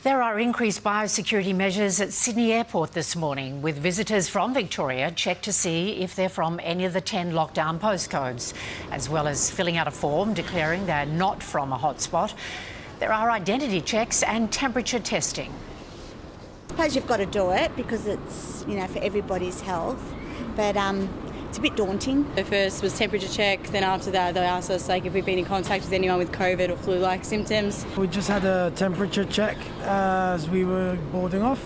There are increased biosecurity measures at Sydney Airport this morning, with visitors from Victoria checked to see if they're from any of the 10 lockdown postcodes, as well as filling out a form declaring they're not from a hotspot. There are identity checks and temperature testing. I suppose you've got to do it because it's, for everybody's health, but it's a bit daunting. The first was temperature check, then after that they asked us if we've been in contact with anyone with COVID or flu-like symptoms. We just had a temperature check as we were boarding off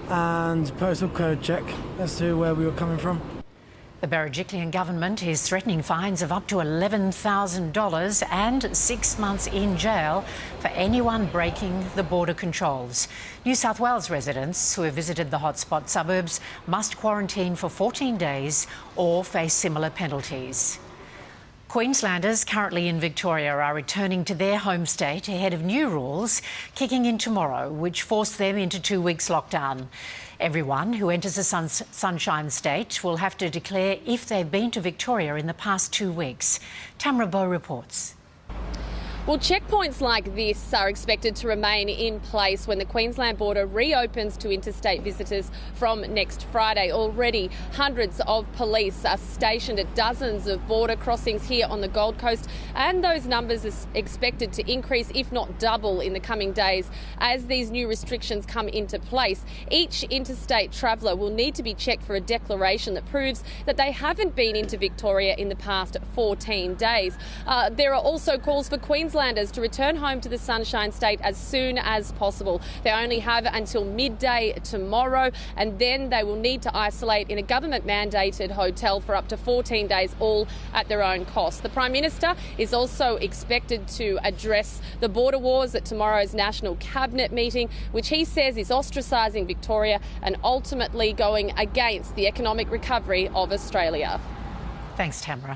and postal code check as to where we were coming from. The Berejiklian government is threatening fines of up to $11,000 and 6 months in jail for anyone breaking the border controls. New South Wales residents who have visited the hotspot suburbs must quarantine for 14 days or face similar penalties. Queenslanders currently in Victoria are returning to their home state ahead of new rules kicking in tomorrow, which force them into 2 weeks lockdown. Everyone who enters the Sunshine State will have to declare if they've been to Victoria in the past 2 weeks. Tamara Bowe reports. Well, checkpoints like this are expected to remain in place when the Queensland border reopens to interstate visitors from next Friday. Already, hundreds of police are stationed at dozens of border crossings here on the Gold Coast, and those numbers are expected to increase, if not double, in the coming days as these new restrictions come into place. Each interstate traveller will need to be checked for a declaration that proves that they haven't been into Victoria in the past 14 days. There are also calls for Queenslanders to return home to the Sunshine State as soon as possible. They only have until midday tomorrow, and then they will need to isolate in a government-mandated hotel for up to 14 days, all at their own cost. The Prime Minister is also expected to address the border wars at tomorrow's National Cabinet meeting, which he says is ostracising Victoria and ultimately going against the economic recovery of Australia. Thanks, Tamara.